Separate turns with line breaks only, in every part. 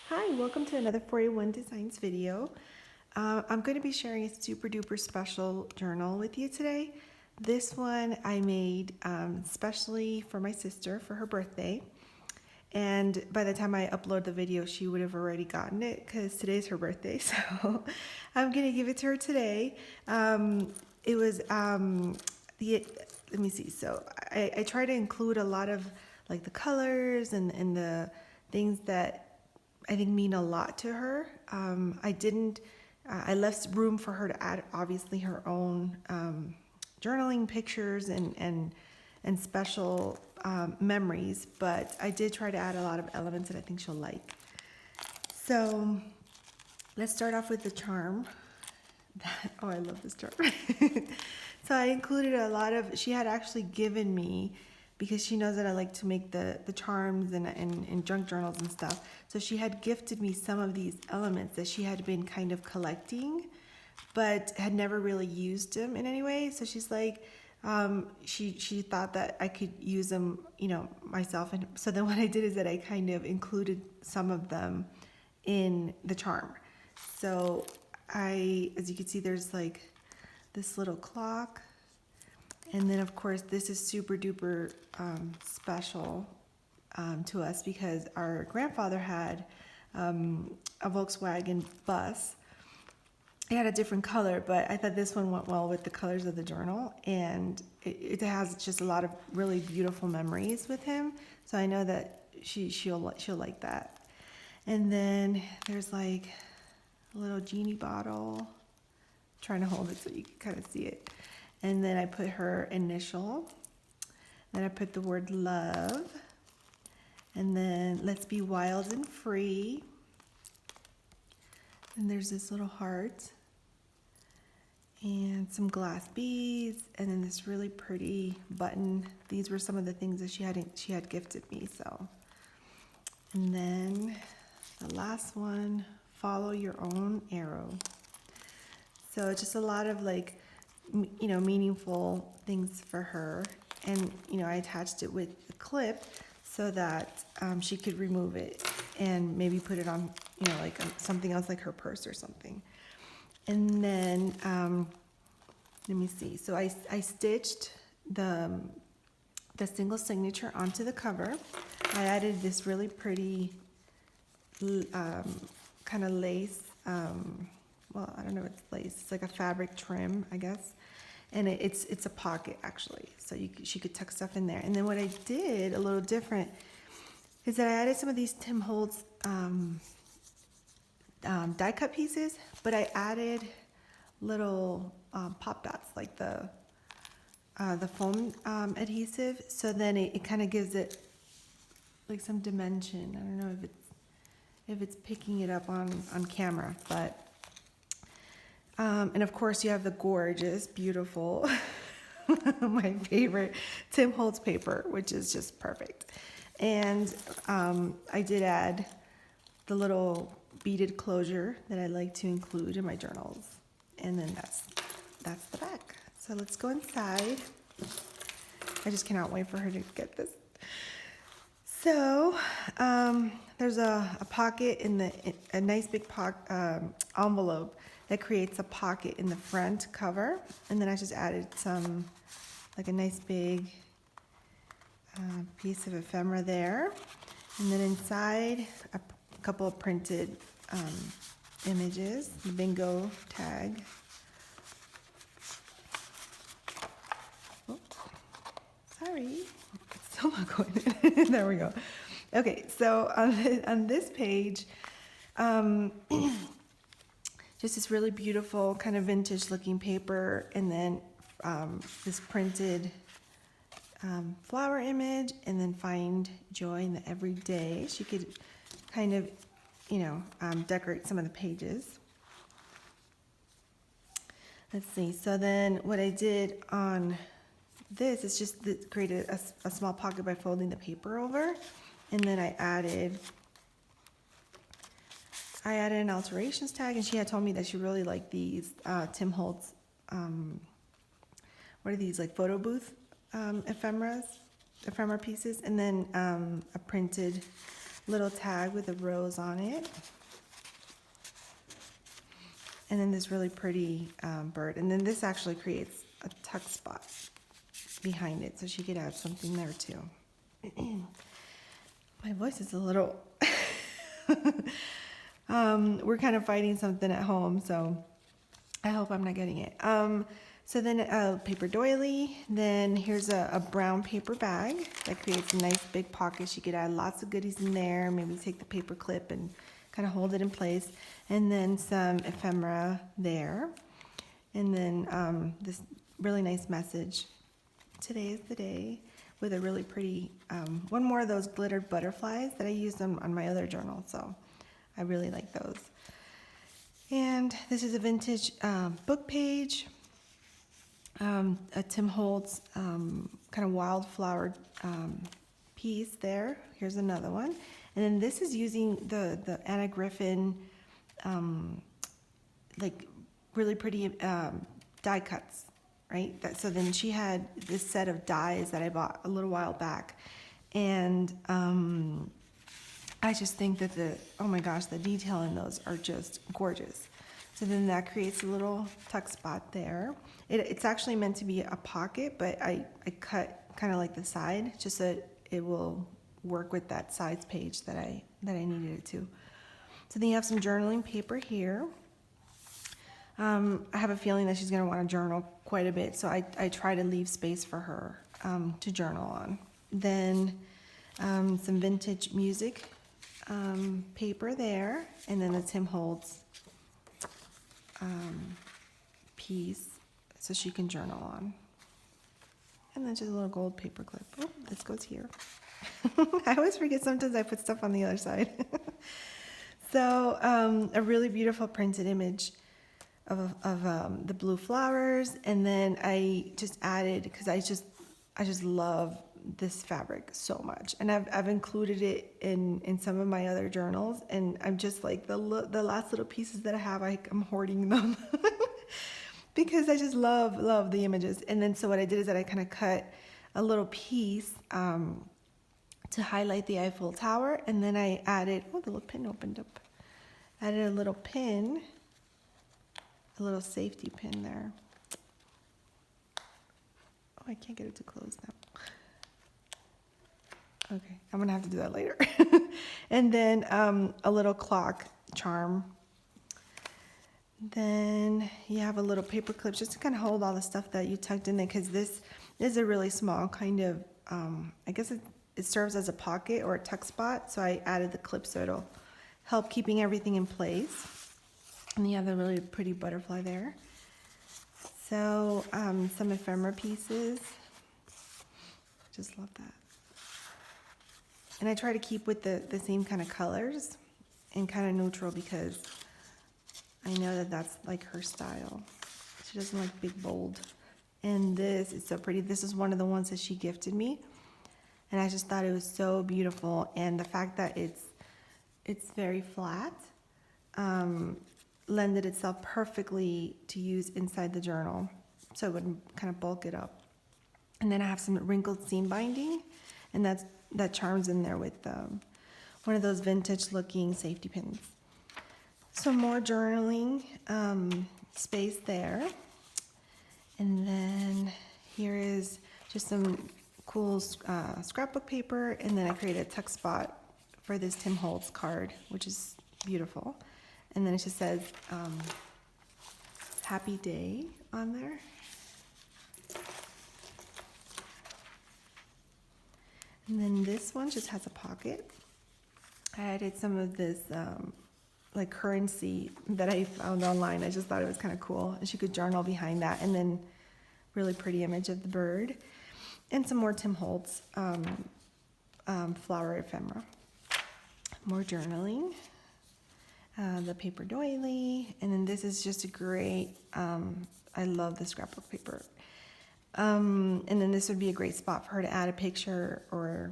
Hi, welcome to another 4A1 Designs video. I'm going to be sharing a super duper special journal with you today. This one I made specially for my sister for her birthday. And by the time I upload the video, she would have already gotten it because today's her birthday. So I'm going to give it to her today. It was let me see. So I try to include a lot of like the colors and the things that I think mean a lot to her. I left room for her to add obviously her own journaling pictures and special memories, but I did try to add a lot of elements that I think she'll like. So let's start off with the charm. Oh, I love this charm. So I included a lot of, she had actually given me, because she knows that I like to make the charms and junk journals and stuff. So she had gifted me some of these elements that she had been kind of collecting, but had never really used them in any way. So she's like, she thought that I could use them, myself. And so then what I did is that I kind of included some of them in the charm. So as you can see, there's like this little clock. And then of course, this is super duper special to us because our grandfather had a Volkswagen bus. It had a different color, but I thought this one went well with the colors of the journal, and it has just a lot of really beautiful memories with him. So I know that she'll like that. And then there's like a little genie bottle. I'm trying to hold it so you can kind of see it. And then I put her initial. Then I put the word love. And then let's be wild and free. And there's this little heart. And some glass beads. And then this really pretty button. These were some of the things that she had gifted me. So, and then the last one, follow your own arrow. So it's just a lot of like, meaningful things for her. And, I attached it with a clip so that she could remove it and maybe put it on, like something else like her purse or something. And then, let me see. So I stitched the single signature onto the cover. I added this really pretty kind of lace, well, I don't know if it's lace. It's like a fabric trim, I guess. And it's a pocket actually, so she could tuck stuff in there. And then what I did a little different is that I added some of these Tim Holtz die cut pieces, but I added little pop dots like the foam adhesive. So then it kind of gives it like some dimension. I don't know if it's picking it up on camera, but. And of course you have the gorgeous, beautiful, my favorite Tim Holtz paper, which is just perfect. And I did add the little beaded closure that I like to include in my journals. And then that's the back. So let's go inside. I just cannot wait for her to get this. So there's a pocket in a nice big envelope that creates a pocket in the front cover. And then I just added like a nice big piece of ephemera there. And then inside, a couple of printed images, the bingo tag. Oh, sorry, it's still not going in. There we go. Okay, so on this page, just this really beautiful kind of vintage looking paper, and then this printed flower image, and then find joy in the everyday. She could kind of, decorate some of the pages. Let's see. So then what I did on this is just created a small pocket by folding the paper over, and then I added an alterations tag, and she had told me that she really liked these Tim Holtz, what are these, like photo booth ephemera pieces, and then a printed little tag with a rose on it. And then this really pretty bird. And then this actually creates a tuck spot behind it, so she could add something there too. My voice is a little... we're kind of fighting something at home, so I hope I'm not getting it. So then a paper doily. Then here's a brown paper bag that creates a nice big pocket. She could add lots of goodies in there. Maybe take the paper clip and kind of hold it in place. And then some ephemera there. And then this really nice message. Today is the day, with a really pretty, one more of those glittered butterflies that I used on my other journal. So I really like those. And this is a vintage book page. A Tim Holtz kind of wildflower piece there. Here's another one. And then this is using the Anna Griffin, like really pretty die cuts, right? So then she had this set of dies that I bought a little while back. And I just think that oh my gosh, the detail in those are just gorgeous. So then that creates a little tuck spot there. It's actually meant to be a pocket, but I cut kind of like the side just so that it will work with that size page that I needed it to. So then you have some journaling paper here. I have a feeling that she's going to want to journal quite a bit, so I try to leave space for her to journal on. Then some vintage music paper there, and then the Tim Holtz piece so she can journal on. And then just a little gold paper clip. Oh, this goes here. I always forget sometimes I put stuff on the other side. So a really beautiful printed image of the blue flowers, and then I just added, because I just love this fabric so much, and I've included it in some of my other journals, and I'm just like the last little pieces that I have, I'm hoarding them because I just love the images. And then so what I did is that I kind of cut a little piece to highlight the Eiffel Tower, and then I added, oh, the little pin opened up. Added a little pin, a little safety pin there. Oh, I can't get it to close now. Okay, I'm gonna have to do that later. And then a little clock charm. Then you have a little paper clip just to kind of hold all the stuff that you tucked in there, because this is a really small kind of, I guess it serves as a pocket or a tuck spot. So I added the clip so it'll help keeping everything in place. And you have the really pretty butterfly there. So some ephemera pieces. Just love that. And I try to keep with the same kind of colors and kind of neutral, because I know that that's like her style. She doesn't like big, bold. And this is so pretty. This is one of the ones that she gifted me. And I just thought it was so beautiful. And the fact that it's very flat lended itself perfectly to use inside the journal. So it would kind of bulk it up. And then I have some wrinkled seam binding, and that charms in there with one of those vintage looking safety pins. Some more journaling space there. And then here is just some cool scrapbook paper, and then I created a tuck spot for this Tim Holtz card, which is beautiful. And then it just says happy day on there. And then this one just has a pocket. I added some of this like currency that I found online. I just thought it was kind of cool. And she could journal behind that. And then really pretty image of the bird. And some more Tim Holtz flower ephemera. More journaling. The paper doily. And then this is just a great, I love the scrapbook paper. And then this would be a great spot for her to add a picture or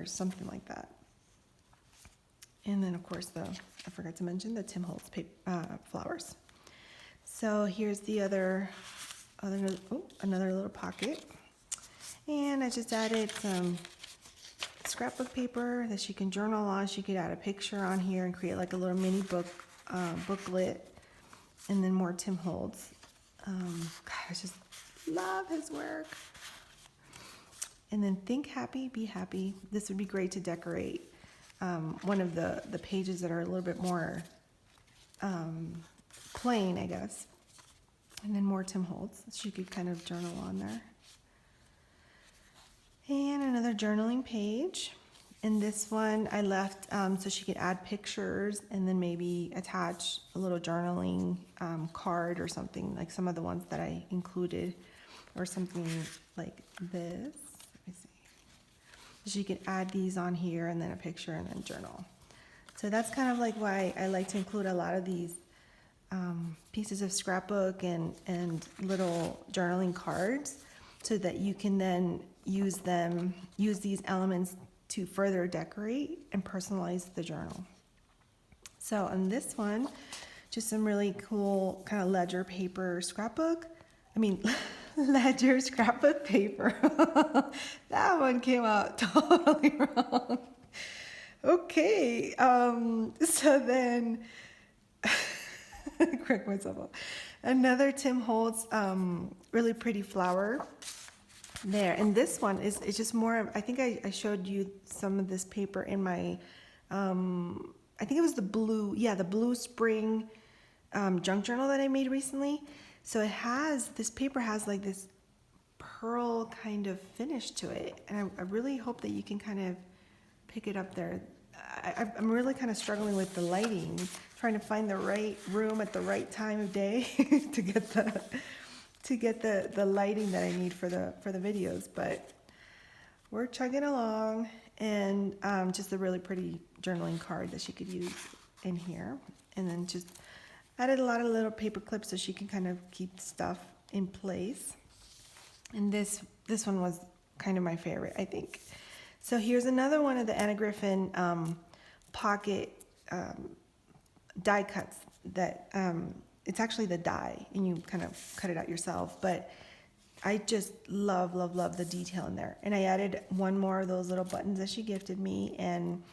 something like that. And then of course I forgot to mention the Tim Holtz flowers. So here's the another little pocket. And I just added some scrapbook paper that she can journal on. She could add a picture on here and create like a little mini booklet. And then more Tim Holtz. God, I just love his work. And then Think Happy, Be Happy. This would be great to decorate one of the pages that are a little bit more plain, I guess. And then more Tim Holtz. She could kind of journal on there. And another journaling page. And this one I left so she could add pictures and then maybe attach a little journaling card or something, like some of the ones that I included, or something like this. Let me see. She could add these on here and then a picture and then journal. So that's kind of like why I like to include a lot of these pieces of scrapbook and little journaling cards, so that you can then use these elements to further decorate and personalize the journal. So on this one, just some really cool kind of ledger paper scrapbook. Ledger scrapbook paper. That one came out totally wrong. Okay, so then, correct myself up. Another Tim Holtz really pretty flower there. And this one is just more, I think I showed you some of this paper in my, I think it was the blue spring junk journal that I made recently. So this paper has like this pearl kind of finish to it. And I really hope that you can kind of pick it up there. I'm really kind of struggling with the lighting, trying to find the right room at the right time of day to get the lighting that I need for the videos. But we're chugging along, and just a really pretty journaling card that she could use in here. And then just added a lot of little paper clips so she can kind of keep stuff in place. And this one was kind of my favorite, I think. So here's another one of the Anna Griffin pocket die cuts that it's actually the die, and you kind of cut it out yourself. But I just love the detail in there. And I added one more of those little buttons that she gifted me, and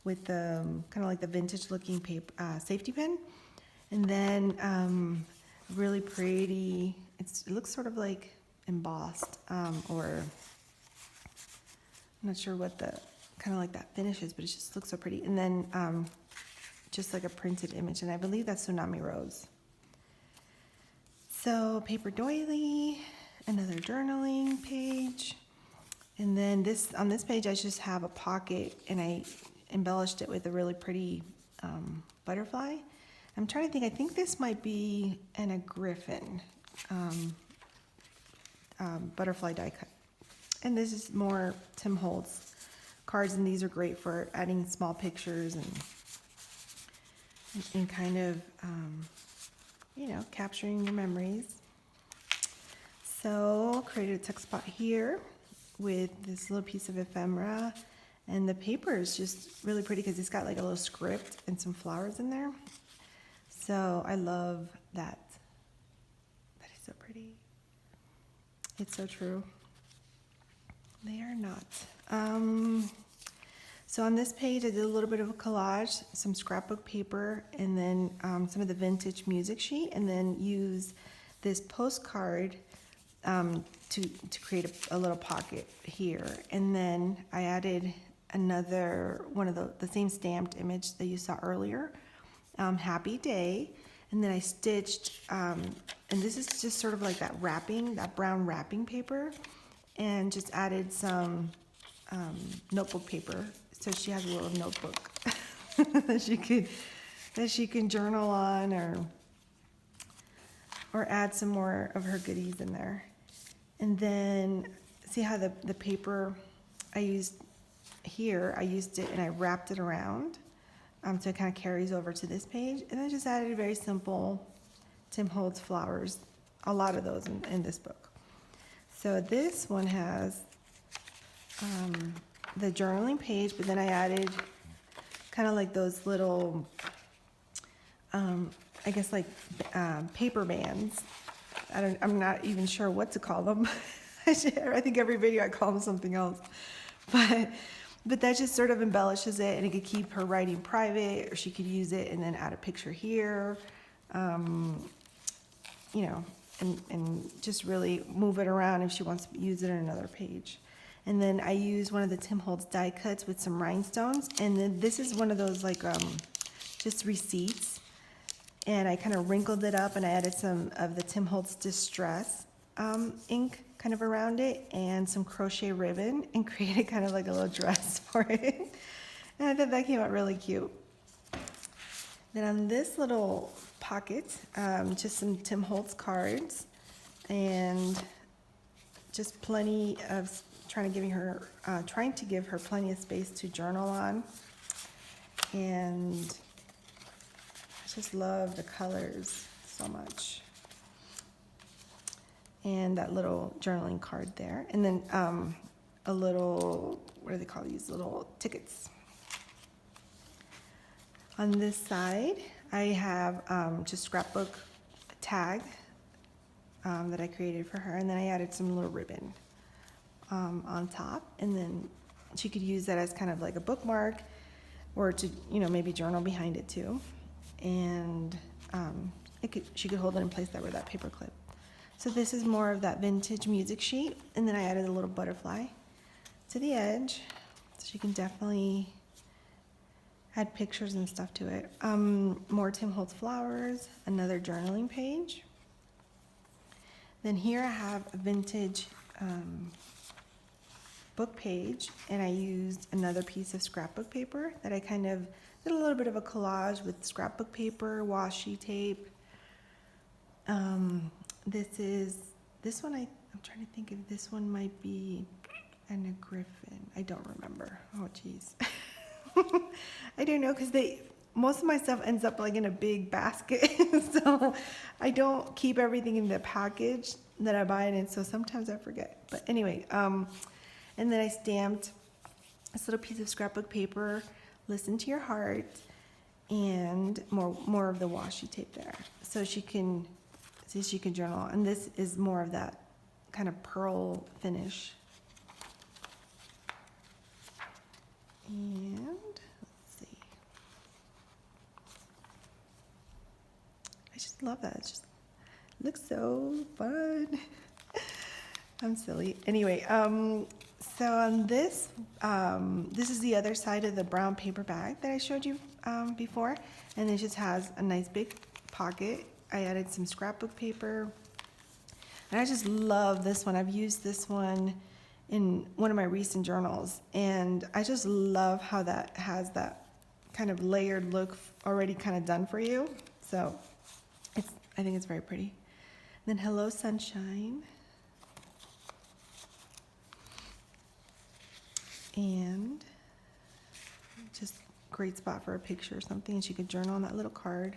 with the kind of like the vintage looking paper safety pin. And then really pretty, it looks sort of like embossed, or I'm not sure what the kind of like that finish is, but it just looks so pretty. And then just like a printed image, and I believe that's Tsunami Rose. So paper doily, another journaling page. And then on this page I just have a pocket, and I embellished it with a really pretty butterfly. I'm trying to think, I think this might be Anna Griffin butterfly die cut. And this is more Tim Holtz cards, and these are great for adding small pictures and kind of, capturing your memories. So created a text spot here with this little piece of ephemera, and the paper is just really pretty because it's got like a little script and some flowers in there. So I love that. That is so pretty. It's so true. They are not. So on this page, I did a little bit of a collage, some scrapbook paper, and then some of the vintage music sheet, and then use this postcard to create a little pocket here. And then I added another one of the same stamped image that you saw earlier, Happy Day. And then I stitched, and this is just sort of like that brown wrapping paper, and just added some notebook paper. So she has a little notebook that she can journal on, or add some more of her goodies in there. And then see how the paper I used here, I used it and I wrapped it around, so it kind of carries over to this page. And I just added a very simple Tim Holtz flowers, a lot of those in this book. So this one has the journaling page, but then I added kind of like those little, I guess like paper bands. I'm not even sure what to call them. I think every video I call them something else. But But that just sort of embellishes it, and it could keep her writing private, or she could use it and then add a picture here, you know, and just really move it around if she wants to use it on another page. And then I use one of the Tim Holtz die cuts with some rhinestones, and then this is one of those like just receipts, and I kind of wrinkled it up and I added some of the Tim Holtz Distress ink kind of around it and some crochet ribbon and created kind of like a little dress for it. And I thought that came out really cute. Then on this little pocket, just some Tim Holtz cards and just plenty of trying to give her plenty of space to journal on. And I just love the colors so much. And that little journaling card there. And then a little, what do they call these? Little tickets. On this side, I have just scrapbook tag that I created for her. And then I added some little ribbon on top. And then she could use that as kind of like a bookmark or to, you know, maybe journal behind it too. And she could hold it in place there with that paper clip. So this is more of that vintage music sheet, and then I added a little butterfly to the edge, so she can definitely add pictures and stuff to it. More Tim Holtz flowers, another journaling page. Then here I have a vintage book page, and I used another piece of scrapbook paper that I kind of did a little bit of a collage with scrapbook paper, washi tape. This one, I'm trying to think if this one might be Anna Griffin. I don't remember. Oh, geez. I don't know, because most of my stuff ends up like in a big basket. So I don't keep everything in the package that I buy it in, so sometimes I forget. But anyway, and then I stamped this little piece of scrapbook paper, Listen to Your Heart, and more of the washi tape there. So she can journal, and this is more of that kind of pearl finish. And let's see, I just love that. It just looks so fun. I'm silly. Anyway, so on this is the other side of the brown paper bag that I showed you before, and it just has a nice big pocket. I added some scrapbook paper, and I just love this one. I've used this one in one of my recent journals, and I just love how that has that kind of layered look already kind of done for you. So I think it's very pretty. And then Hello Sunshine, and just great spot for a picture or something, and she could journal on that little card.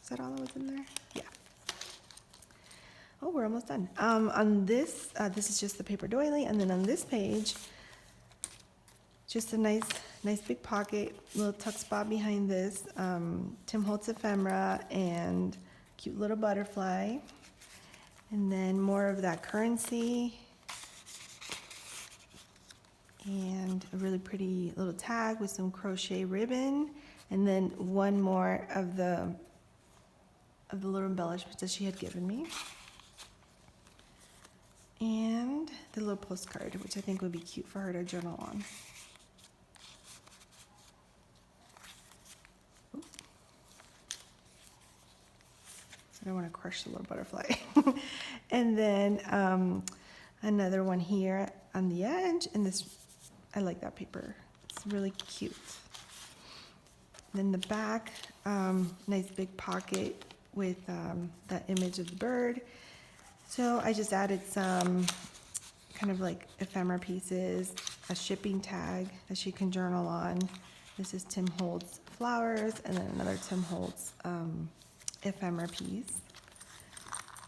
Is that all that was in there? Yeah. Oh, we're almost done. On this, this is just the paper doily, and then on this page, just a nice big pocket, little tuck spot behind this, Tim Holtz ephemera, and cute little butterfly, and then more of that currency, and a really pretty little tag with some crochet ribbon, and then one more of the little embellishments that she had given me. And the little postcard, which I think would be cute for her to journal on. Oops. I don't want to crush the little butterfly. And then another one here on the edge, and this, I like that paper. It's really cute. Then the back, nice big pocket with that image of the bird. So I just added some kind of like ephemera pieces, a shipping tag that she can journal on. This is Tim Holtz flowers, and then another Tim Holtz ephemera piece.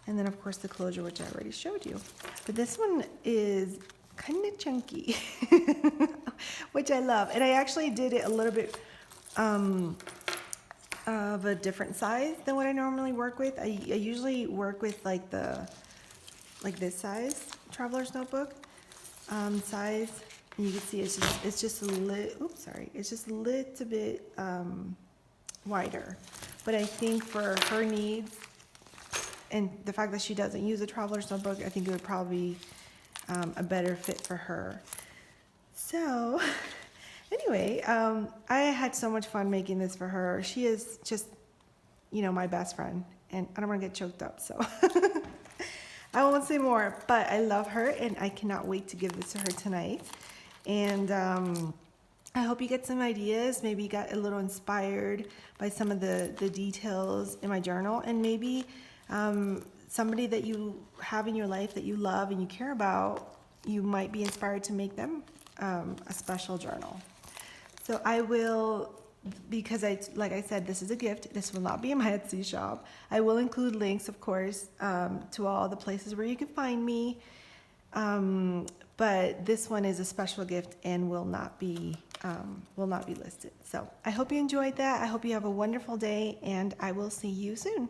And then of course the closure, which I already showed you. But this one is kind of chunky, which I love. And I actually did it a little bit of a different size than what I normally work with. I usually work with like this size traveler's notebook size, You can see it's just a little, oops, sorry, it's just a little bit wider. But I think for her needs and the fact that she doesn't use a traveler's notebook, I think it would probably be a better fit for her. So anyway, I had so much fun making this for her. She is just, you know, my best friend, and I don't want to get choked up, so I won't say more, but I love her and I cannot wait to give this to her tonight. And I hope you get some ideas, maybe you got a little inspired by some of the details in my journal, and maybe somebody that you have in your life that you love and you care about, you might be inspired to make them a special journal. So I will, because like I said, this is a gift. This will not be in my Etsy shop. I will include links, of course, to all the places where you can find me. But this one is a special gift and will not be listed. So I hope you enjoyed that. I hope you have a wonderful day, and I will see you soon.